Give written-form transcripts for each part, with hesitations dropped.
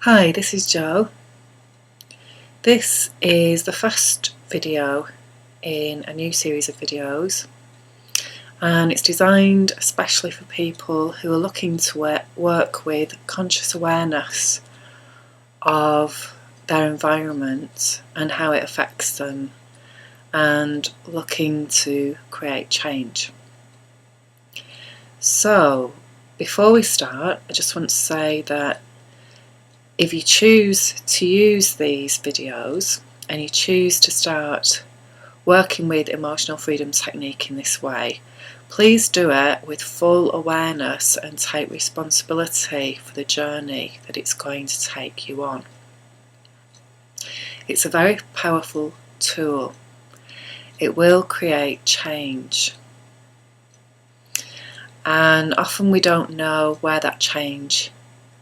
Hi, this is Jo. This is the first video in a new series of videos, and it's designed especially for people who are looking to work with conscious awareness of their environment and how it affects them, and looking to create change. So, before we start, I just want to say that if you choose to use these videos and you choose to start working with emotional freedom technique in this way, please do it with full awareness and take responsibility for the journey that it's going to take you on. It's a very powerful tool. It will create change. And often we don't know where that change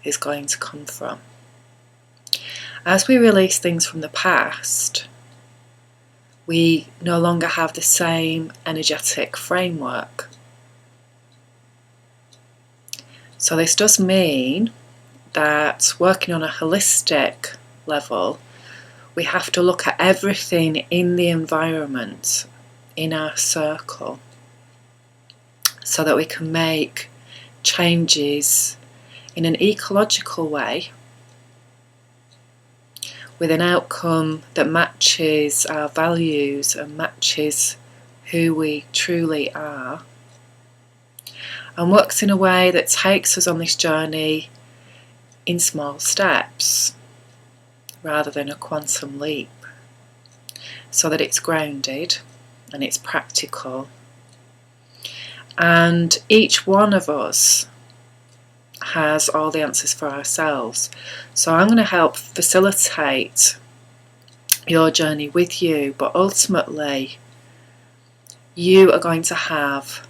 is going to come from. As we release things from the past, we no longer have the same energetic framework. So this does mean that working on a holistic level, we have to look at everything in the environment, in our circle, so that we can make changes in an ecological way, with an outcome that matches our values and matches who we truly are, and works in a way that takes us on this journey in small steps rather than a quantum leap, so that it's grounded and it's practical. And each one of us has all the answers for ourselves. So I'm going to help facilitate your journey with you, but ultimately you are going to have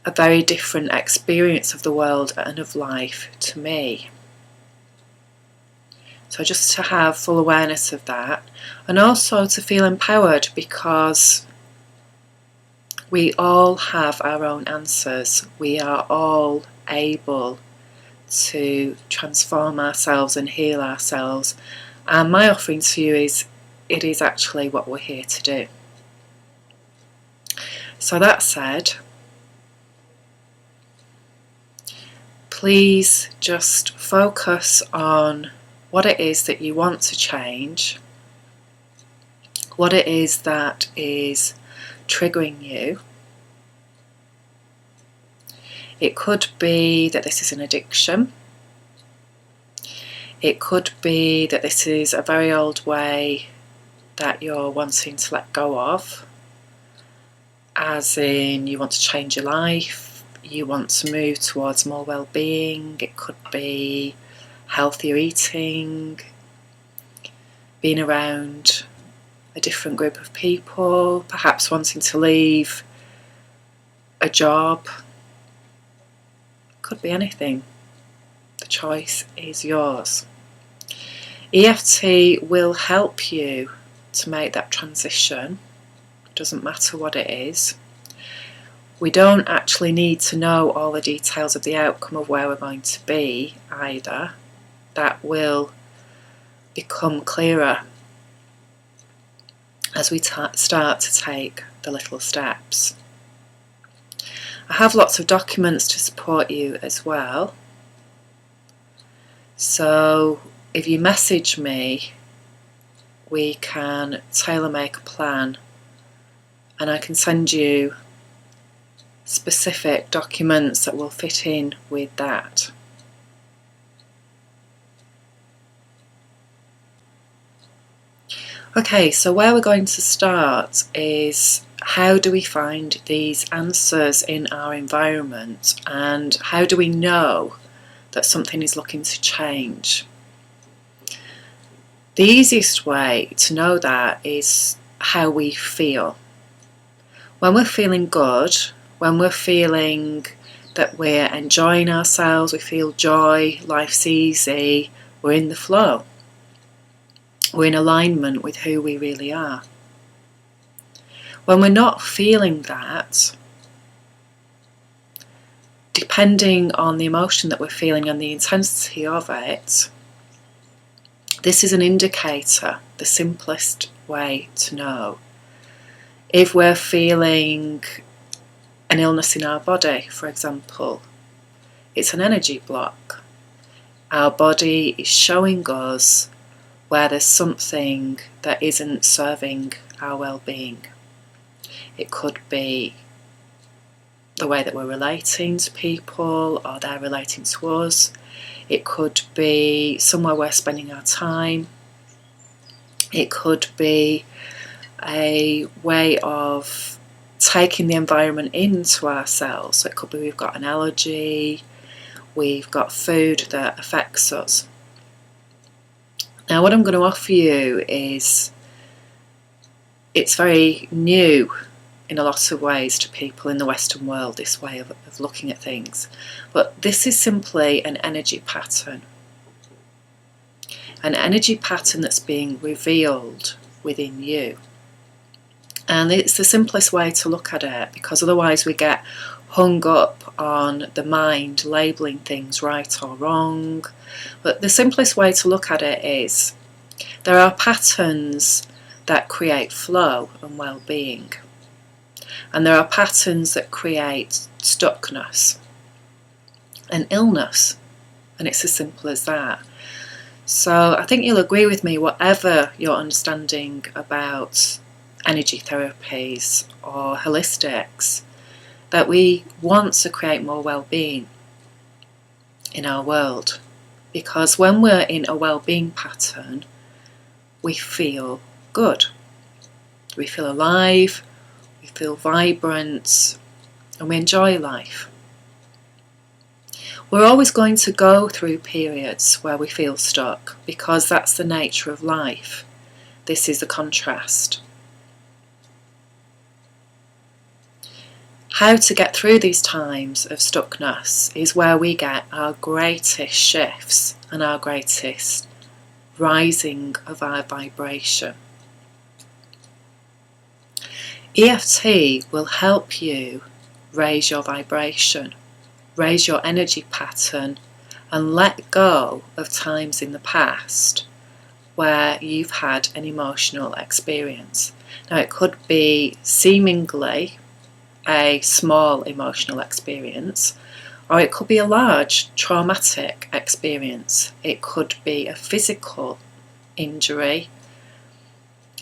a very different experience of the world and of life to me. So just to have full awareness of that, and also to feel empowered, because we all have our own answers. We are all able to transform ourselves and heal ourselves, and my offering to you is it is actually what we're here to do. So that said, please just focus on what it is that you want to change, what it is that is triggering you. It could be that this is an addiction. It could be that this is a very old way that you're wanting to let go of, as in you want to change your life, you want to move towards more well-being. It could be healthier eating, being around a different group of people, perhaps wanting to leave a job. Could be anything. The choice is yours. EFT will help you to make that transition. It doesn't matter what it is. We don't actually need to know all the details of the outcome of where we're going to be either. That will become clearer as we start to take the little steps. I have lots of documents to support you as well. So if you message me, we can tailor make a plan, and I can send you specific documents that will fit in with that. Okay, so where we're going to start is, how do we find these answers in our environment, and how do we know that something is looking to change? The easiest way to know that is how we feel. When we're feeling good, when we're feeling that we're enjoying ourselves, we feel joy, life's easy, we're in the flow. We're in alignment with who we really are. When we're not feeling that, depending on the emotion that we're feeling and the intensity of it, This is an indicator, the simplest way to know. If we're feeling an illness in our body, for example, it's an energy block. Our body is showing us where there's something that isn't serving our well-being. It could be the way that we're relating to people, or they're relating to us. It could be somewhere we're spending our time. It could be a way of taking the environment into ourselves. So it could be we've got an allergy, we've got food that affects us. Now what I'm going to offer you is, it's very new in a lot of ways to people in the Western world, this way of looking at things. But this is simply an energy pattern. An energy pattern that's being revealed within you. And it's the simplest way to look at it, because otherwise we get hung up on the mind labelling things right or wrong. But the simplest way to look at it is, there are patterns that create flow and well-being. And there are patterns that create stuckness and illness. And it's as simple as that. So I think you'll agree with me, whatever your understanding about energy therapies or holistics, that we want to create more well-being in our world. Because when we're in a well-being pattern, we feel good. We feel alive, we feel vibrant, and we enjoy life. We're always going to go through periods where we feel stuck, because that's the nature of life. This is the contrast. How to get through these times of stuckness is where we get our greatest shifts and our greatest rising of our vibration. EFT will help you raise your vibration, raise your energy pattern, and let go of times in the past where you've had an emotional experience. Now it could be seemingly a small emotional experience, or it could be a large traumatic experience. It could be a physical injury.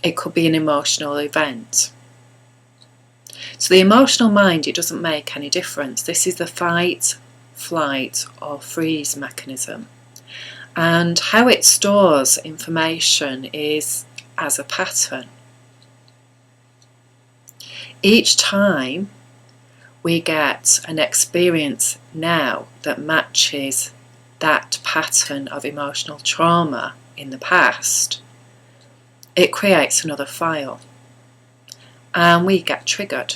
It could be an emotional event. So the emotional mind, it doesn't make any difference. This is the fight, flight or freeze mechanism. And how it stores information is as a pattern. Each time we get an experience now that matches that pattern of emotional trauma in the past, it creates another file. And we get triggered.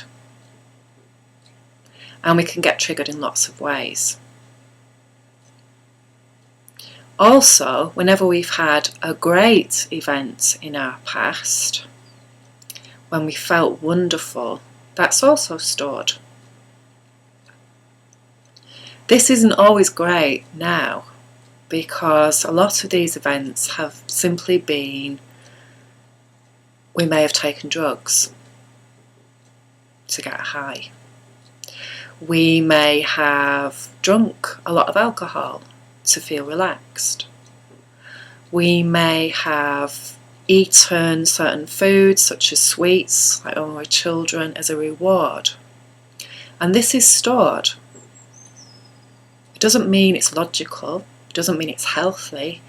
And we can get triggered in lots of ways. Also, whenever we've had a great event in our past, when we felt wonderful, that's also stored. This isn't always great now, because a lot of these events have simply been, we may have taken drugs to get a high. We may have drunk a lot of alcohol to feel relaxed. We may have eaten certain foods such as sweets, like when we're children, as a reward. And this is stored. It doesn't mean it's logical, it doesn't mean it's healthy,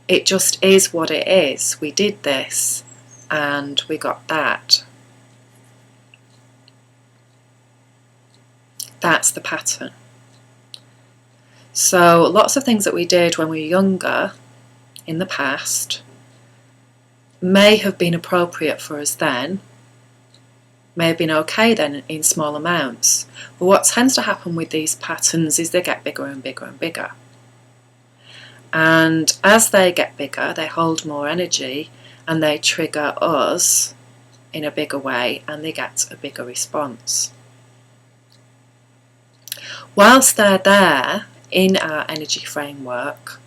it just is what it is. We did this and we got that. That's the pattern. So lots of things that we did when we were younger in the past may have been appropriate for us then, may have been okay then in small amounts. But what tends to happen with these patterns is they get bigger and bigger and bigger. And as they get bigger, they hold more energy and they trigger us in a bigger way and they get a bigger response. Whilst they're there in our energy framework,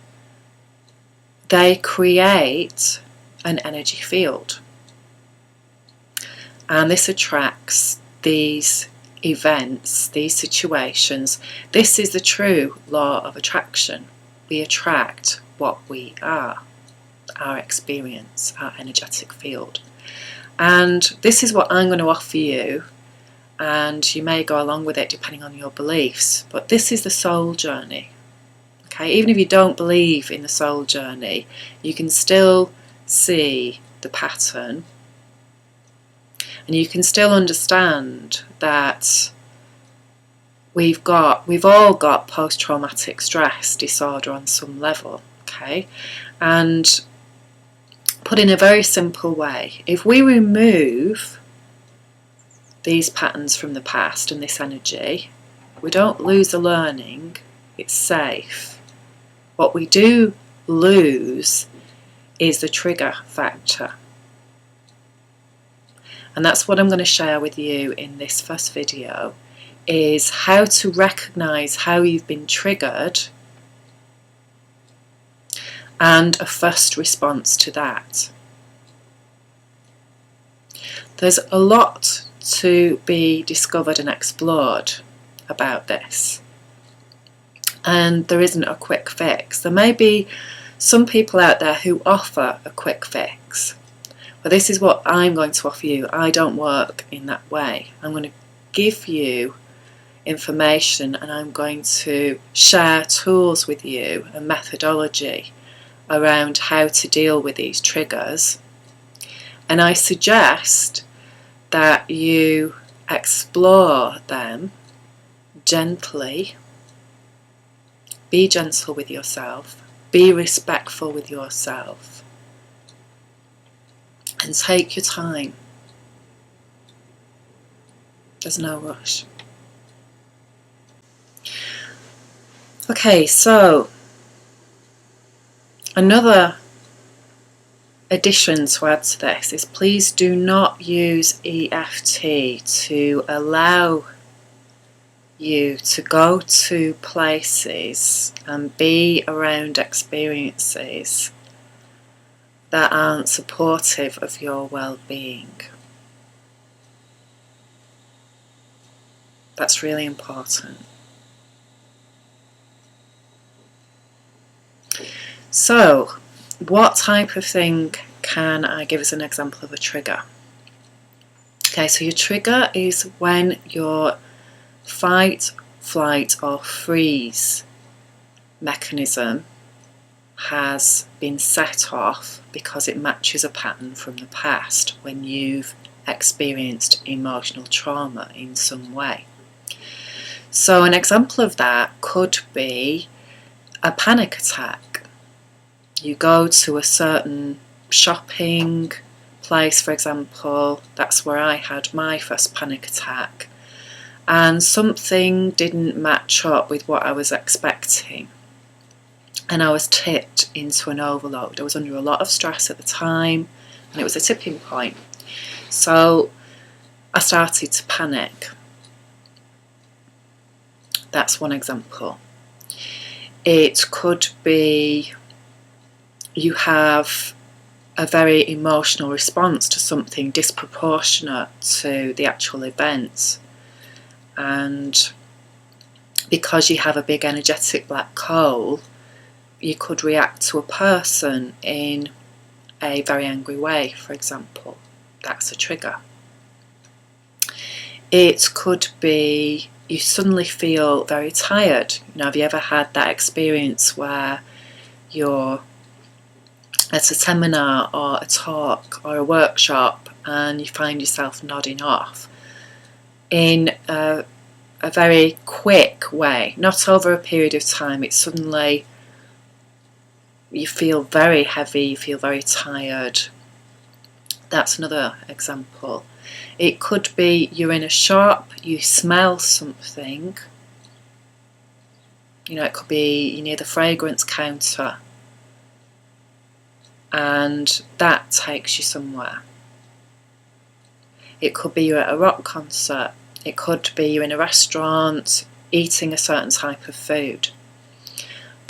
they create an energy field. And this attracts these events, these situations. This is the true law of attraction. We attract what we are, our experience, our energetic field. And this is what I'm going to offer you, and you may go along with it depending on your beliefs, but this is the soul journey. Okay, even if you don't believe in the soul journey, you can still see the pattern, and you can still understand that we've all got post-traumatic stress disorder on some level. Okay, and put in a very simple way, if we remove these patterns from the past and this energy, we don't lose the learning, it's safe. What we do lose is the trigger factor. And that's what I'm going to share with you in this first video, is how to recognize how you've been triggered and a first response to that. There's a lot to be discovered and explored about this, and there isn't a quick fix. There may be some people out there who offer a quick fix, but this is what I'm going to offer you. I don't work in that way. I'm going to give you information, and I'm going to share tools with you, a methodology around how to deal with these triggers. And I suggest that you explore them gently. Be gentle with yourself, be respectful with yourself, and take your time. There's no rush. Okay, so another addition to add to this is, please do not use EFT to allow you to go to places and be around experiences that aren't supportive of your well-being. That's really important. So, what type of thing can I give as an example of a trigger? Okay, so your trigger is when your fight, flight or freeze mechanism has been set off because it matches a pattern from the past when you've experienced emotional trauma in some way. So an example of that could be a panic attack. You go to a certain shopping place, for example. That's where I had my first panic attack, and something didn't match up with what I was expecting, and I was tipped into an overload. I was under a lot of stress at the time, and it was a tipping point. So I started to panic. That's one example. It could be you have a very emotional response to something disproportionate to the actual event, and because you have a big energetic black hole, you could react to a person in a very angry way, for example. That's a trigger. It could be you suddenly feel very tired. Have you ever had that experience where you're at a seminar or a talk or a workshop and you find yourself nodding off in a very quick way, not over a period of time? It's suddenly, you feel very heavy, you feel very tired. That's another example. It could be you're in a shop, you smell something. It could be you're near the fragrance counter, and that takes you somewhere. It could be you're at a rock concert. It could be you're in a restaurant eating a certain type of food.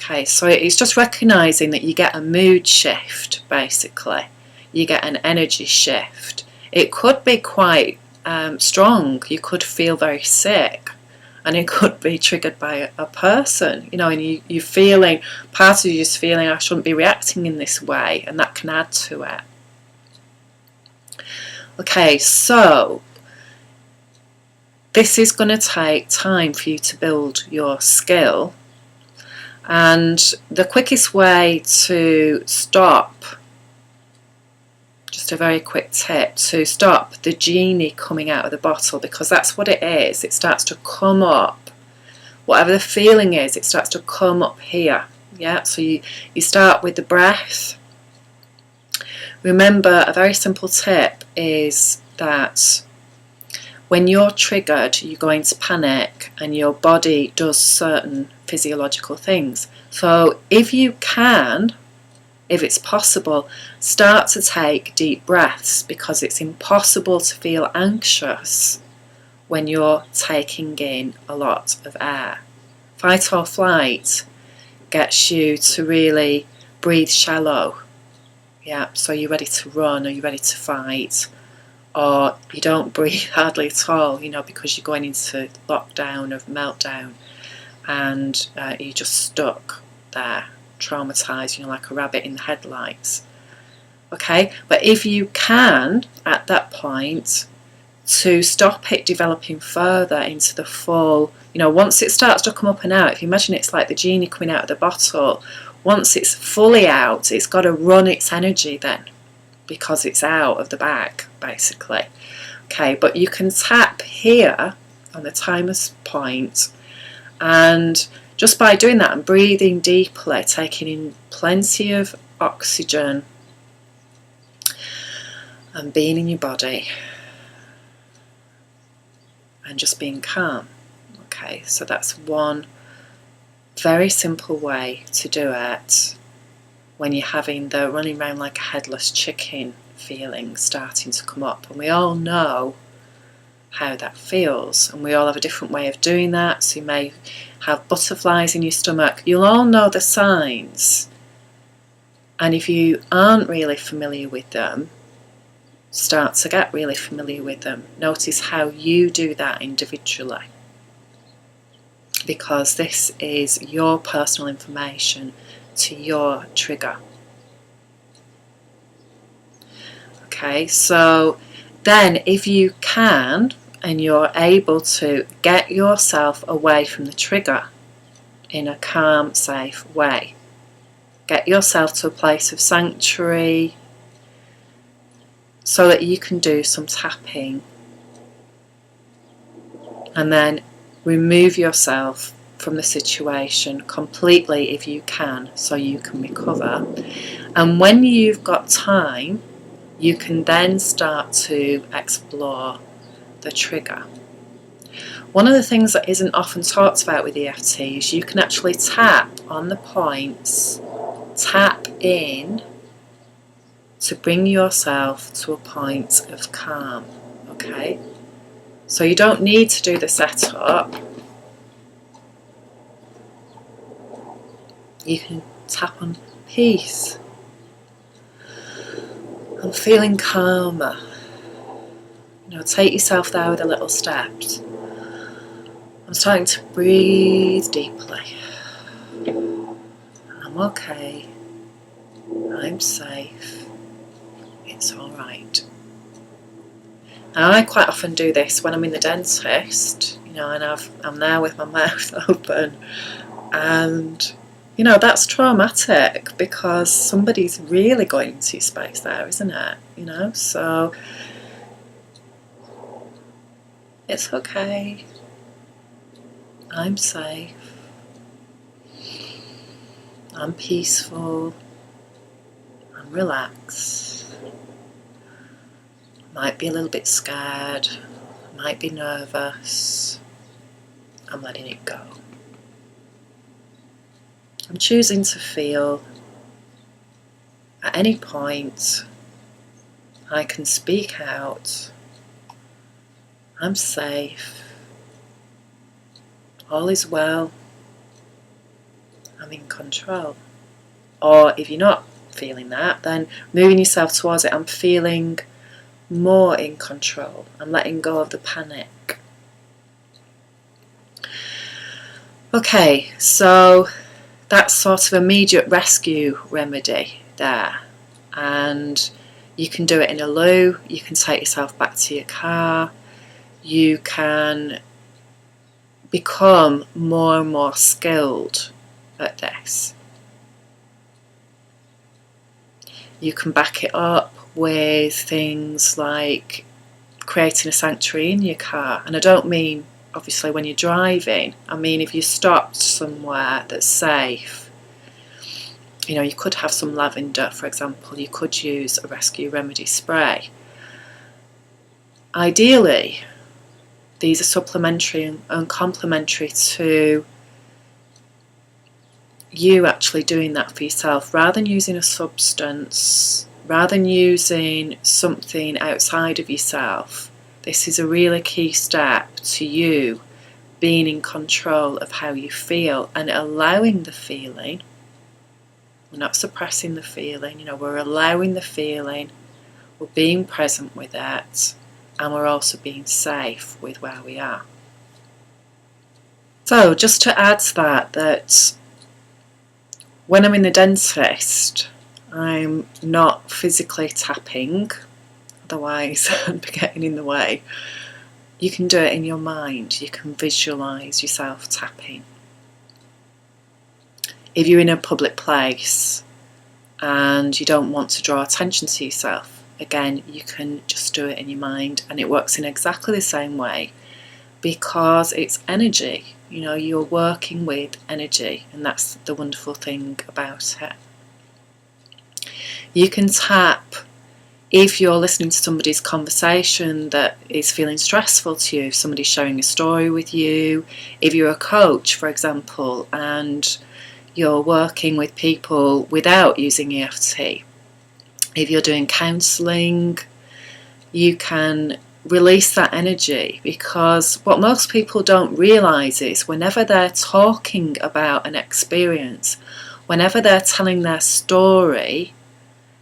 Okay, so it's just recognizing that you get a mood shift, basically. You get an energy shift. It could be quite strong. You could feel very sick, and it could be triggered by a person, you know, and you're feeling, part of you is feeling, I shouldn't be reacting in this way, and that can add to it. Okay, so this is going to take time for you to build your skill, and the quickest way to stop, just a very quick tip, to stop the genie coming out of the bottle, because that's what it is. It starts to come up, whatever the feeling is, it starts to come up here. Yeah, so you start with the breath. Remember, a very simple tip is that when you're triggered, you go into panic and your body does certain physiological things. So if you can, if it's possible, start to take deep breaths, because it's impossible to feel anxious when you're taking in a lot of air. Fight or flight gets you to really breathe shallow. Yeah, so you're ready to run, or you're ready to fight, or you don't breathe hardly at all, you know, because you're going into lockdown or meltdown, and you're just stuck there, traumatized, you know, like a rabbit in the headlights. Okay, but if you can, at that point, to stop it developing further into the full, you know, once it starts to come up and out, if you imagine it's like the genie coming out of the bottle, once it's fully out, it's got to run its energy then, because it's out of the bag, basically. Okay, but you can tap here on the timer's point, and just by doing that and breathing deeply, taking in plenty of oxygen and being in your body and just being calm. Okay, so that's one very simple way to do it when you're having the running around like a headless chicken feeling starting to come up. And we all know how that feels, and we all have a different way of doing that. So you may have butterflies in your stomach. You'll all know the signs, and if you aren't really familiar with them, start to get really familiar with them. Notice how you do that individually, because this is your personal information to your trigger. Okay, so then if you can and you're able to get yourself away from the trigger in a calm, safe way, get yourself to a place of sanctuary so that you can do some tapping, and then remove yourself from the situation completely if you can, so you can recover. And when you've got time, you can then start to explore the trigger. One of the things that isn't often talked about with EFT is you can actually tap on the points, tap in to bring yourself to a point of calm. Okay, so you don't need to do the setup. You can tap on peace. I'm feeling calmer. You know, take yourself there with the little steps. I'm starting to breathe deeply. I'm okay. I'm safe. It's all right. Now, I quite often do this when I'm in the dentist, you know, and I'm there with my mouth open, and you know, that's traumatic because somebody's really going into your space there, isn't it? You know, so it's okay. I'm safe. I'm peaceful. I'm relaxed. Might be a little bit scared. Might be nervous. I'm letting it go. I'm choosing to feel. At any point, I can speak out. I'm safe. All is well. I'm in control. Or if you're not feeling that, then moving yourself towards it, I'm feeling more in control. I'm letting go of the panic. Okay, so that's sort of immediate rescue remedy there. And you can do it in a loo, you can take yourself back to your car, you can become more and more skilled at this. You can back it up with things like creating a sanctuary in your car. And I don't mean obviously when you're driving, I mean if you stopped somewhere that's safe. You know, you could have some lavender, for example. You could use a rescue remedy spray. Ideally, these are supplementary and complementary to you actually doing that for yourself, rather than using a substance, rather than using something outside of yourself. This is a really key step to you being in control of how you feel and allowing the feeling. We're not suppressing the feeling, you know, we're allowing the feeling, we're being present with it, and we're also being safe with where we are. So just to add to that when I'm in the dentist, I'm not physically tapping, otherwise I'd be getting in the way. You can do it in your mind, you can visualise yourself tapping. If you're in a public place and you don't want to draw attention to yourself, again, you can just do it in your mind, and it works in exactly the same way because it's energy. You know, you're working with energy, and that's the wonderful thing about it. You can tap if you're listening to somebody's conversation that is feeling stressful to you, somebody's sharing a story with you. If you're a coach, for example, and you're working with people without using EFT. If you're doing counselling, you can release that energy, because what most people don't realise is whenever they're talking about an experience, whenever they're telling their story,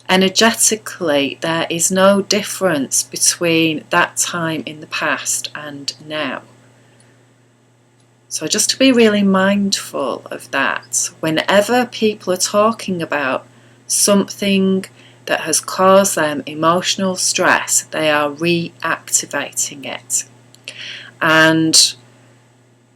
energetically there is no difference between that time in the past and now. So just to be really mindful of that, whenever people are talking about something that has caused them emotional stress, they are reactivating it. And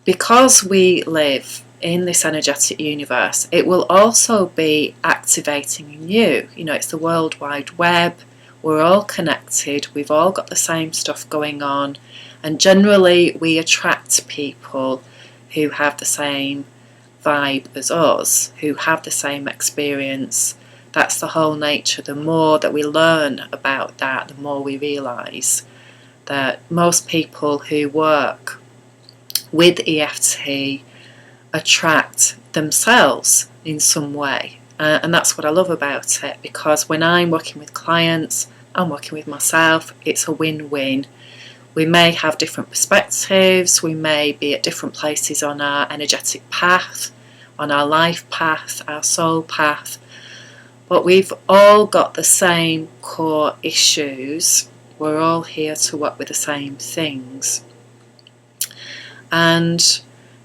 because we live in this energetic universe, it will also be activating in you. You know, it's the World Wide Web, we're all connected, we've all got the same stuff going on, and generally we attract people who have the same vibe as us, who have the same experience. That's the whole nature. The more that we learn about that, the more we realise that most people who work with EFT attract themselves in some way. And that's what I love about it, because when I'm working with clients, I'm working with myself, it's a win-win. We may have different perspectives, we may be at different places on our energetic path, on our life path, our soul path, but we've all got the same core issues. We're all here to work with the same things. And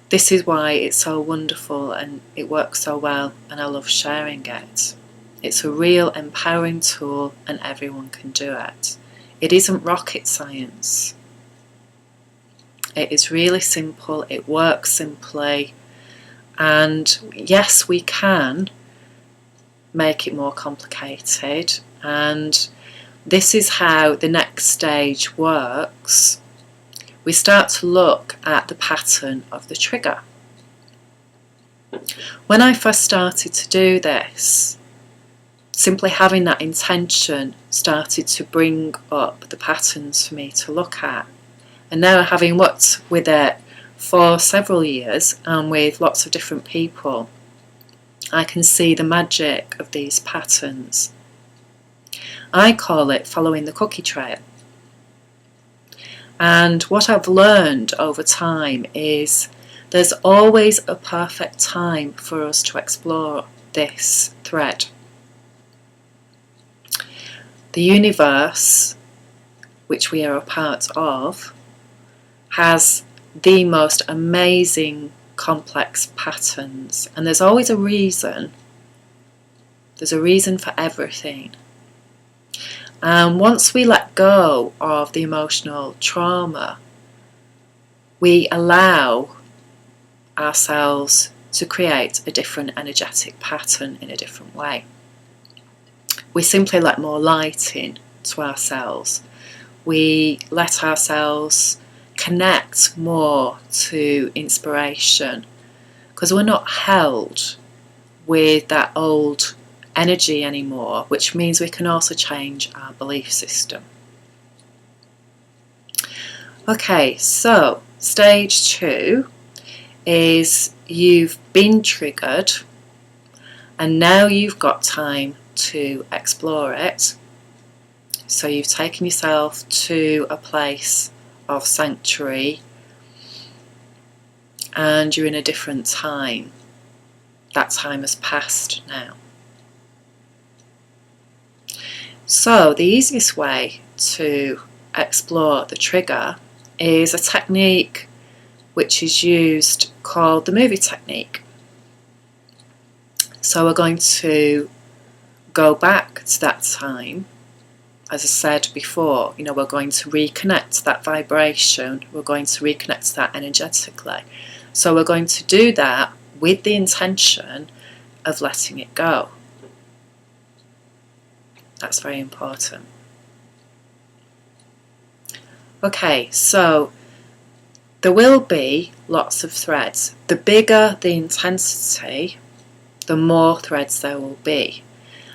this is why it's so wonderful and it works so well, and I love sharing it. It's a real empowering tool and everyone can do it. It isn't rocket science. It is really simple, it works simply, and yes, we can make it more complicated, and this is how the next stage works. We start to look at the pattern of the trigger. When I first started to do this, simply having that intention started to bring up the patterns for me to look at. And now, having worked with it for several years and with lots of different people, I can see the magic of these patterns. I call it following the cookie trail. And what I've learned over time is There's always a perfect time for us to explore this thread. The universe, which we are a part of, has the most amazing complex patterns, and there's always a reason. There's a reason for everything. And once we let go of the emotional trauma, we allow ourselves to create a different energetic pattern in a different way. We simply let more light in to ourselves. We let ourselves connect more to inspiration, because we're not held with that old energy anymore, which means we can also change our belief system. Okay, so stage 2 is you've been triggered and now you've got time to explore it. So you've taken yourself to a place of sanctuary and you're in a different time. That time has passed now. So the easiest way to explore the trigger is a technique which is used called the movie technique. So we're going to go back to that time. As I said before, we're going to reconnect that vibration, we're going to reconnect that energetically. So we're going to do that with the intention of letting it go. That's very important. Okay, so there will be lots of threads. The bigger the intensity, the more threads there will be.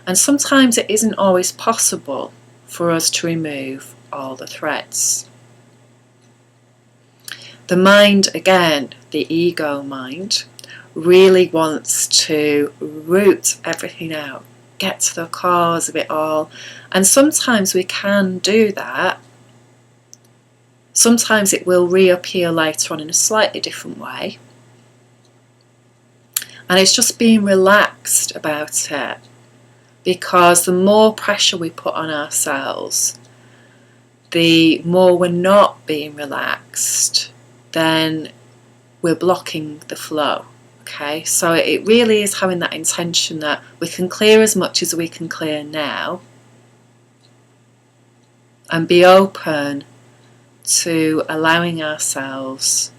And sometimes it isn't always possible for us to remove all the threads. The mind, again, the ego mind, really wants to root everything out, get to the cause of it all. And sometimes we can do that. Sometimes it will reappear later on in a slightly different way. And it's just being relaxed about it, because the more pressure we put on ourselves, the more we're not being relaxed, then we're blocking the flow. Okay, so it really is having that intention that we can clear as much as we can clear now and be open to allowing ourselves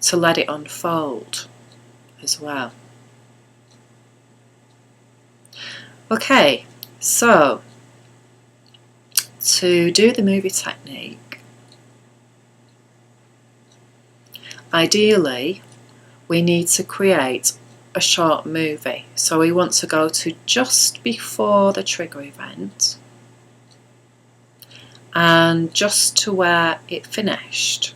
to let it unfold as well. Okay, so to do the movie technique, ideally we need to create a short movie. So we want to go to just before the trigger event and just to where it finished.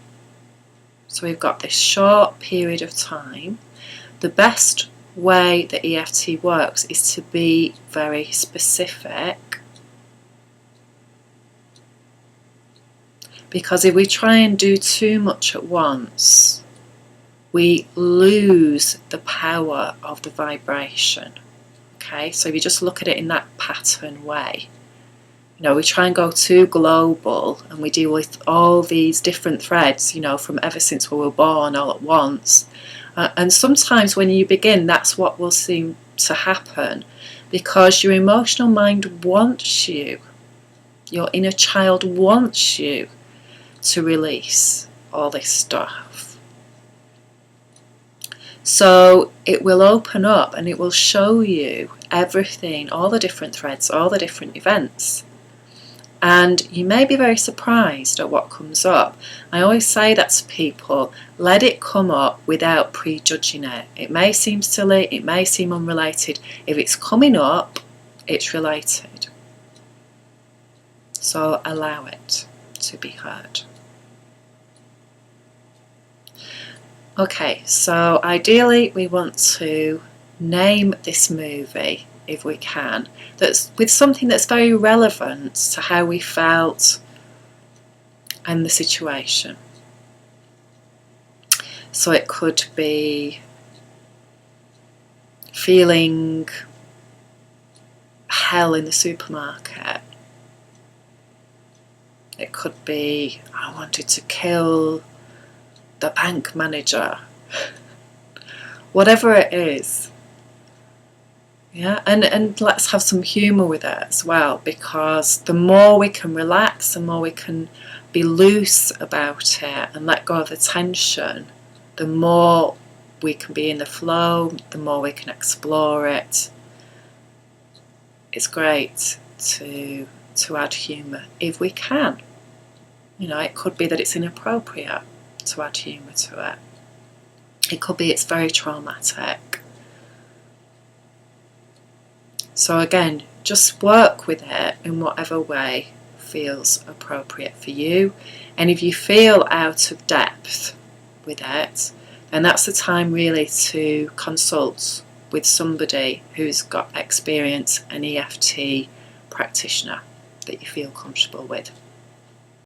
So we've got this short period of time. The best way that EFT works is to be very specific, because if we try and do too much at once, we lose the power of the vibration. Okay, so if you just look at it in that pattern way, we try and go too global and we deal with all these different threads, from ever since we were born all at once. And sometimes when you begin, that's what will seem to happen, because your emotional mind wants you, your inner child wants you to release all this stuff. So it will open up and it will show you everything, all the different threads, all the different events. And you may be very surprised at what comes up. I always say that to people, let it come up without prejudging it. It may seem silly, it may seem unrelated. If it's coming up, it's related. So allow it to be heard. Okay, so ideally we want to name this movie, if we can, that's with something that's very relevant to how we felt and the situation. So it could be feeling hell in the supermarket. It could be, I wanted to kill the bank manager. Whatever it is. Yeah, and let's have some humour with it as well, because the more we can relax, the more we can be loose about it and let go of the tension, the more we can be in the flow, the more we can explore it. It's great to add humour if we can. You know, it could be that it's inappropriate to add humour to it. It could be it's very traumatic. So again, just work with it in whatever way feels appropriate for you. And if you feel out of depth with it, then that's the time really to consult with somebody who's got experience, an EFT practitioner that you feel comfortable with.